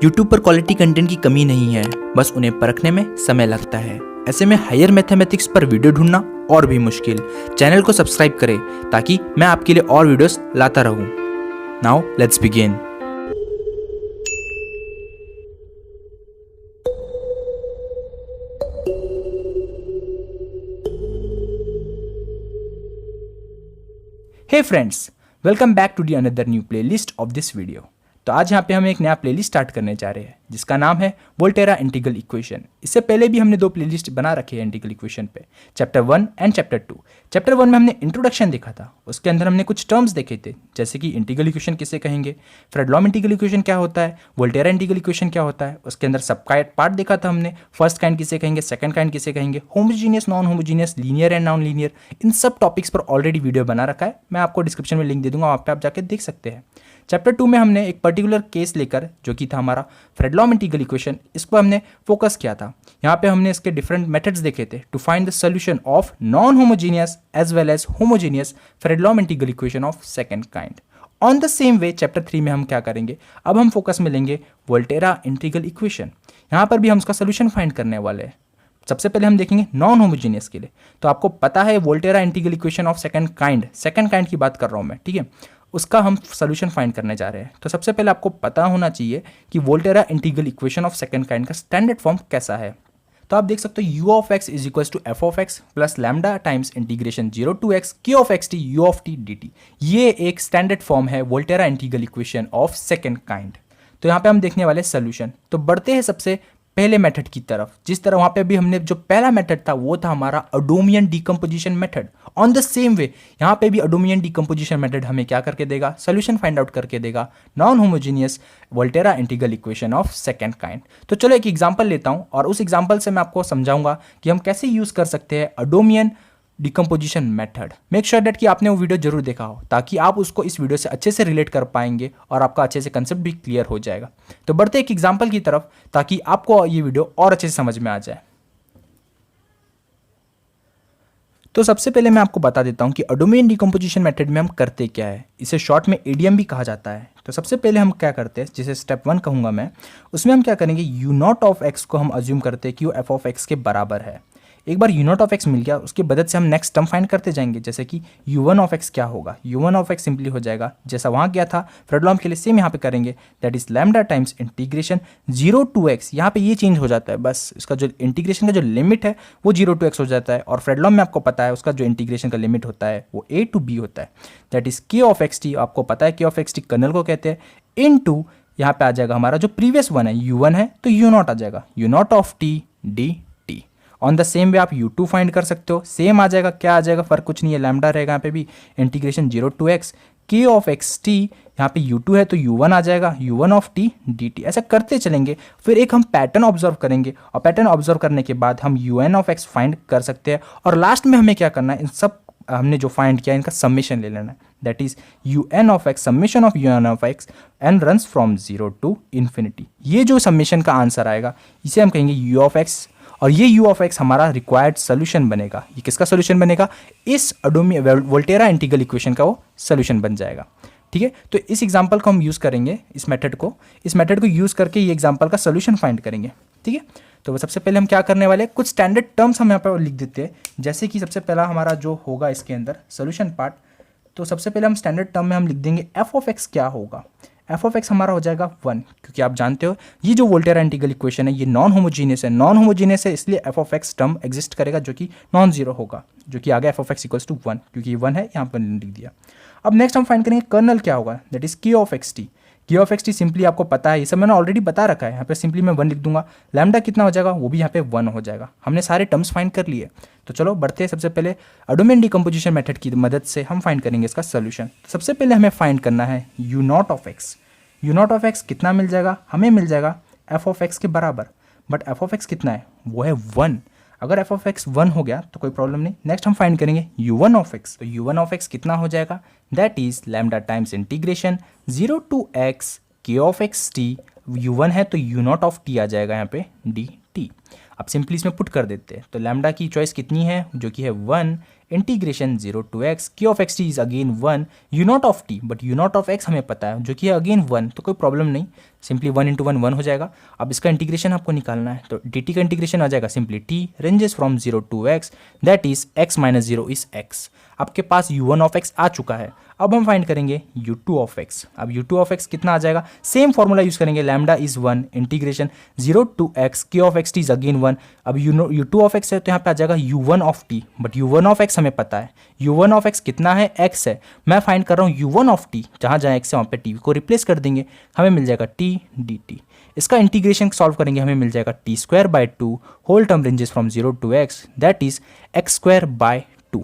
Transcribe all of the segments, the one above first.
YouTube पर quality content की कमी नहीं है, बस उन्हें परखने में समय लगता है। ऐसे में हायर मैथमेटिक्स पर वीडियो ढूंढना और भी मुश्किल। चैनल को सब्सक्राइब करें ताकि मैं आपके लिए और वीडियोस लाता रहूं। Now let's begin. Hey friends, welcome back to the another new playlist of this video. तो आज यहाँ पे हम एक नया प्लेलिस्ट स्टार्ट करने जा रहे हैं जिसका नाम है वोल्टेरा इंटीग्रल इक्वेशन। इससे पहले भी हमने दो प्लेलिस्ट बना रखे हैं इंटीग्रल इक्वेशन पे, चैप्टर 1 एंड चैप्टर 2। चैप्टर 1 में हमने इंट्रोडक्शन देखा था, उसके अंदर हमने कुछ टर्म्स देखे थे जैसे कि इंटीग्रल इक्वेशन किसे कहेंगे, फ्रेडलॉम इंटीग्रल इक्वेशन क्या होता है, वोल्टेरा इंटीग्रल इक्वेशन क्या होता है। उसके अंदर सब पार्ट देखा था हमने, फर्स्ट काइंड किसे कहेंगे, सेकंड काइंड किसे कहेंगे, homogeneous, non homogeneous, linear and non linear. इन सब टॉपिक्स पर ऑलरेडी वीडियो बना रखा है, मैं आपको डिस्क्रिप्शन में लिंक दे दूंगा, वहाँ पे आप जाके देख सकते हैं। चैप्टर 2 में हमने एक पर्टिकुलर केस लेकर, जो कि था हमारा फ्रेडलॉम इंटीग्रल इक्वेशन, इस पर हमने फोकस किया था। यहाँ पे हमने इसके डिफरेंट मेथड्स देखे थे to find the solution of non homogeneous as well as homogeneous Fredholm integral equation of second kind. On the same way chapter 3 में हम क्या करेंगे, अब हम फोकस में लेंगे वोल्टेरा इंटीग्रल इक्वेशन। यहाँ पर भी हम उसका सोल्यूशन फाइंड करने वाले हैं। सबसे पहले हम देखेंगे नॉन होमोजीनियस के लिए। तो आपको पता है Volterra integral equation of second kind की बात कर रहा हूँ मैं, ठीक है, उसका हम सोल्यूशन फाइंड करने जा रहे हैं। तो सबसे पहले आपको पता होना चाहिए कि Volterra integral equation of second kind का स्टैंडर्ड फॉर्म कैसा है। तो आप देख सकते हो u of x is equal to f of x plus lambda times integration 0 to x K of x t u of t d t. ये एक स्टैंडर्ड फॉर्म है Volterra integral equation of second kind. तो यहाँ पे हम देखने वाले solution. तो बढ़ते हैं सबसे पहले मेथड की तरफ। जिस तरह वहाँ पे भी हमने जो पहला मेथड था वो था हमारा Adomian decomposition method. On the same way यहाँ पे भी अडोमियन डिकम्पोजिशन मेथड हमें क्या करके देगा, सोल्यूशन फाइंड आउट करके देगा non homogeneous Volterra integral equation of second kind. तो चलो एक एग्जांपल लेता हूँ और उस एग्जांपल से मैं आपको समझाऊंगा कि हम कैसे यूज कर सकते हैं Adomian decomposition method. Make sure that कि आपने वो वीडियो जरूर देखा हो ताकि आप उसको इस वीडियो से अच्छे से रिलेट कर पाएंगे और आपका अच्छे से कंसेप्ट भी क्लियर हो जाएगा। तो बढ़ते एक एग्जांपल की तरफ ताकि आपको ये वीडियो और अच्छे से समझ में आ जाए। तो सबसे पहले मैं आपको बता देता हूं कि अडोमियन डिकम्पोजिशन मेथड में हम करते क्या है। इसे शॉर्ट में एडीएम भी कहा जाता है। तो सबसे पहले हम क्या करते हैं, जिसे स्टेप 1 कहूंगा मैं, उसमें हम क्या करेंगे, यू नॉट ऑफ एक्स को हम अज्यूम करते हैं कि वो एफ ऑफ एक्स के बराबर है। एक बार यू नॉट ऑफ एक्स मिल गया, उसकी मदद से हम नेक्स्ट टर्म फाइंड करते जाएंगे, जैसे कि यू वन ऑफ एक्स क्या होगा। You one of x simply हो जाएगा जैसा वहाँ गया था फ्रेडलॉम के लिए, सेम यहाँ पे करेंगे, that is lambda times integration 0 to x. यहाँ पे ये चेंज हो जाता है, बस इसका जो इंटीग्रेशन का जो लिमिट है वो 0 टू एक्स हो जाता है। और फ्रेडलॉम में आपको पता है उसका जो इंटीग्रेशन का लिमिट होता है वो ए टू बी होता है, दैट इज के ऑफ एक्स टी। आपको पता है के ऑफ एक्स टी कर्नल को कहते हैं, इन टू यहाँ पे आ जाएगा हमारा जो प्रीवियस वन है यू वन है तो यू नॉट आ जाएगा, you naught of t d T. On the same वे आप u2 फाइंड कर सकते हो, सेम आ जाएगा, क्या आ जाएगा, फर्क कुछ नहीं है, लैम्डा रहेगा यहाँ पे भी, integration 0 to x K of x T. यहाँ पे u2 है तो u1 आ जाएगा, u1 of t d T. ऐसा करते चलेंगे। फिर एक हम पैटर्न ऑब्जर्व करेंगे और पैटर्न ऑब्जर्व करने के बाद हम un ऑफ एक्स फाइंड कर सकते हैं। और लास्ट में हमें क्या करना है, इन सब हमने जो फाइंड किया इनका समेशन ले लेना है, that is un of x, summation of un of x and runs from 0 to infinity. ये जो समेशन का आंसर आएगा इसे हम कहेंगे u ऑफ एक्स, और ये u ऑफ एक्स हमारा रिक्वायर्ड सोल्यूशन बनेगा। ये किसका सोल्यूशन बनेगा, इस वोल्टेरा इंटीग्रल इक्वेशन का वो सोल्यूशन बन जाएगा। ठीक है, तो इस एग्जांपल को हम यूज़ करेंगे, इस मेथड को यूज़ करके ये एग्जांपल का सोल्यूशन फाइंड करेंगे। ठीक है, तो सबसे पहले हम क्या करने वाले हैं, कुछ स्टैंडर्ड टर्म्स हम यहाँ पर लिख देते हैं। जैसे कि सबसे पहला हमारा जो होगा इसके अंदर सोल्यूशन पार्ट, तो सबसे पहले हम स्टैंडर्ड टर्म में हम लिख देंगे एफ ऑफ एक्स क्या होगा। एफ ऑफ एक्स हमारा हो जाएगा 1, क्योंकि आप जानते हो ये जो वोल्टेरा इंटीग्रल इक्वेशन है ये नॉन होमोजीनियस है। नॉन होमोजीनियस है इसलिए F of x term exist करेगा जो कि नॉन जीरो होगा, जो कि आ गया f of x equals to 1, क्योंकि ये 1 है, यहाँ पर लिख दिया। अब नेक्स्ट हम फाइंड करेंगे कर्नल क्या होगा, दैट इज के ऑफ एक्स टी। के ऑफ एक्स टी सिंपली आपको पता है, ये सब मैंने ऑलरेडी बता रखा है। यहाँ पे सिंपली मैं 1 लिख दूंगा, लैम्डा कितना हो जाएगा, वो भी यहाँ पे 1 हो जाएगा। हमने सारे टर्म्स फाइंड कर लिए। तो चलो बढ़ते हैं, सबसे पहले अडोमियन डिकम्पोजिशन मेथड की मदद से हम फाइंड करेंगे इसका सोल्यूशन। सबसे पहले हमें फाइंड करना है you naught of x. You naught of x कितना मिल जाएगा, हमें मिल जाएगा एफ ऑफ एक्स के बराबर, बट एफ ऑफ एक्स कितना है, वो है 1। अगर एफ ऑफ एक्स 1 हो गया तो कोई प्रॉब्लम नहीं। नेक्स्ट हम फाइंड करेंगे यू वन ऑफ एक्स। तो यू वन ऑफ एक्स कितना हो जाएगा, that is lambda times integration 0 to x K of x t. U one है तो यू नॉट ऑफ टी आ जाएगा यहाँ पे डी टी। अब सिंपली इसमें पुट कर देते हैं। तो लैम्डा की चॉइस कितनी है, जो कि है 1, integration 0 to x q of xt is again 1 u not of t, but u not of x हमें पता है जो कि है अगेन 1, तो कोई प्रॉब्लम नहीं, सिंपली 1 इंटू 1 1 हो जाएगा। अब इसका इंटीग्रेशन आपको निकालना है, तो dt का इंटीग्रेशन आ जाएगा simply t ranges from 0 to x that is x minus 0 is x। आपके पास u1 ऑफ x आ चुका है, अब हम फाइंड करेंगे u2 ऑफ x। अब u2 ऑफ x कितना आ जाएगा, सेम फॉर्मूला यूज करेंगे, lambda is 1 integration 0 to x q of xt is again 1। अब u2 ऑफ x है तो यहाँ पे आ जाएगा u1 of t, but u1 of x हमें पता है, u1 ऑफ x कितना है, x है। मैं फाइंड कर रहा हूँ u1 ऑफ t, जहाँ जहाँ x है वहाँ पे t को रिप्लेस कर देंगे, हमें मिल जाएगा t dt। इसका इंटीग्रेशन सॉल्व करेंगे, हमें मिल जाएगा t square by 2 whole term ranges from 0 to x that is x square by 2।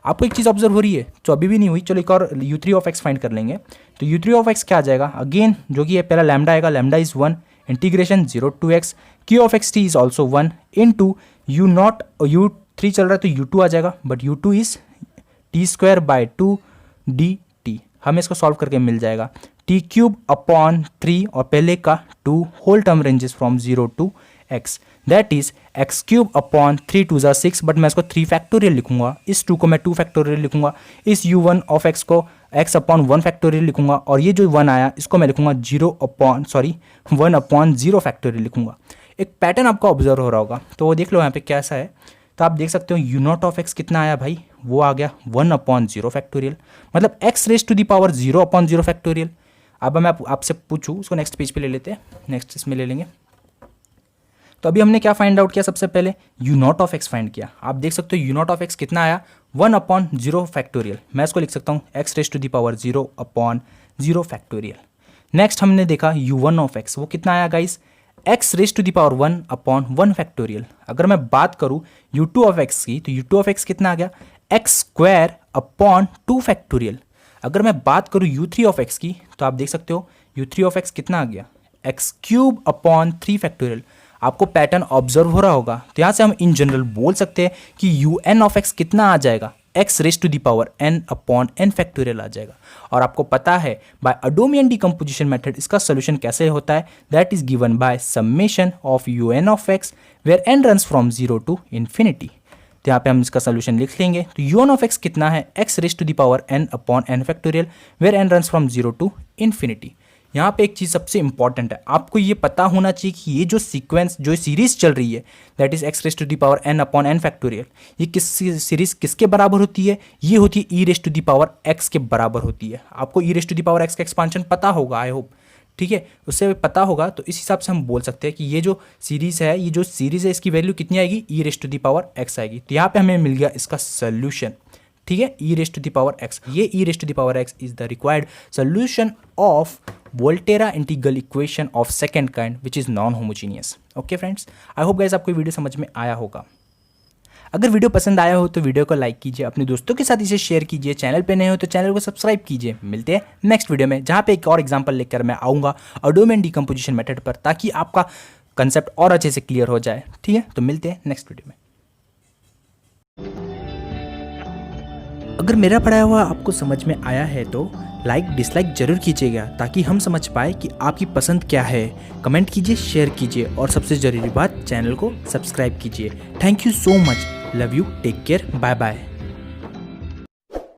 आपको एक चीज़ ऑब्जर्व हो रही है जो अभी भी नहीं हुई, चलो एक और u3 ऑफ x फाइंड कर लेंगे। तो u3 ऑफ x क्या आ जाएगा, अगेन जो कि है पहला लैम्डा आएगा, lambda is 1 integration 0 to x q of xt is also 1 into u not, u3 चल रहा है तो u2 आ जाएगा, but u2 is t square by 2 dt। हमें इसको सॉल्व करके मिल जाएगा t क्यूब अपॉन 3 और पहले का 2 whole term ranges from 0 to x that is x cube upon 3 2 ज़ा 6, बट मैं इसको 3 फैक्टोरियल लिखूंगा, इस 2 को मैं 2 फैक्टोरियल लिखूंगा, इस u1 ऑफ x को x अपॉन 1 फैक्टोरियल लिखूंगा, और ये जो 1 आया इसको मैं लिखूंगा 1 अपॉन 0 फैक्टोरियल लिखूंगा। एक पैटर्न आपको ऑब्जर्व हो रहा होगा, तो वो देख लो यहाँ पे कैसा है। तो आप देख सकते हो u नॉट ऑफ x कितना आया भाई, वो आ गया 1 अपॉन 0 फैक्टोरियल, मतलब x raise to the power 0 upon 0 factorial. अब मैं आपसे पूछूँ, उसको नेक्स्ट पेज पे ले लेते हैं, नेक्स्ट इसमें ले लेंगे। तो अभी हमने क्या फाइंड आउट किया, सबसे पहले u not of x find किया। आप देख सकते हो u नॉट ऑफ x कितना आया, 1 अपॉन 0 फैक्टोरियल। मैं इसको लिख सकता हूँ x raise to the power 0 upon 0 factorial. Next हमने देखा u1 ऑफ x, वो कितना आया guys, x raise to the power 1 upon 1 factorial. अगर मैं बात करूँ u2 ऑफ x की, तो u2 ऑफ x कितना आ गया, x स्क्वायर अपॉन 2 फैक्टोरियल। अगर मैं बात करूँ u3 ऑफ x की, तो आप देख सकते हो u3 ऑफ x कितना आ गया, x क्यूब अपॉन 3 फैक्टोरियल। आपको पैटर्न ऑब्जर्व हो रहा होगा, तो यहाँ से हम इन जनरल बोल सकते हैं कि un ऑफ x कितना आ जाएगा, x raise to the power n upon n factorial आ जाएगा। और आपको पता है बाय अडोमियन डिकम्पोजिशन मेथड इसका सोल्यूशन कैसे होता है, that is given by summation of un of x where n runs from 0 to infinity. तो यहाँ पे हम इसका सोल्यूशन लिख लेंगे, तो u1 ऑफ x कितना है, x raise to the power n upon n factorial where n runs from 0 to infinity. यहाँ पे एक चीज़ सबसे इंपॉर्टेंट है, आपको ये पता होना चाहिए कि ये जो सीक्वेंस, जो सीरीज चल रही है, that is x raise to the power n upon n factorial, ये किस सीरीज किसके बराबर होती है, ये होती है e raise to the power x के बराबर होती है। आपको e raise to the power x का एक्सपांशन पता होगा, आई होप, ठीक है, उससे पता होगा। तो इस हिसाब से हम बोल सकते हैं कि ये जो सीरीज है, इसकी वैल्यू कितनी आएगी, e raise to the power x आएगी। तो यहाँ पे हमें मिल गया इसका सोल्यूशन, ठीक है, e raise to the power x। ये e raise to the power x is the required solution of Volterra integral equation of second kind which is non homogeneous. Okay friends, I hope guys आपको video समझ में आया होगा। अगर video पसंद आया हो तो वीडियो को लाइक कीजिए, अपने दोस्तों के साथ इसे शेयर कीजिए, चैनल पे नए हो तो चैनल को सब्सक्राइब कीजिए। मिलते हैं नेक्स्ट वीडियो में, जहाँ पे एक और एग्जांपल लेकर मैं आऊँगा अडोमियन डिकम्पोजिशन मेथड पर, ताकि आपका कंसेप्ट और अच्छे से क्लियर हो जाए। ठीक है, तो मिलते हैं नेक्स्ट वीडियो में। अगर मेरा पढ़ाया हुआ आपको समझ में आया है तो लाइक डिसलाइक जरूर कीजिएगा, ताकि हम समझ पाए कि आपकी पसंद क्या है। कमेंट कीजिए, शेयर कीजिए, और सबसे ज़रूरी बात, चैनल को सब्सक्राइब कीजिए। Thank you so much, love you, take care, bye bye.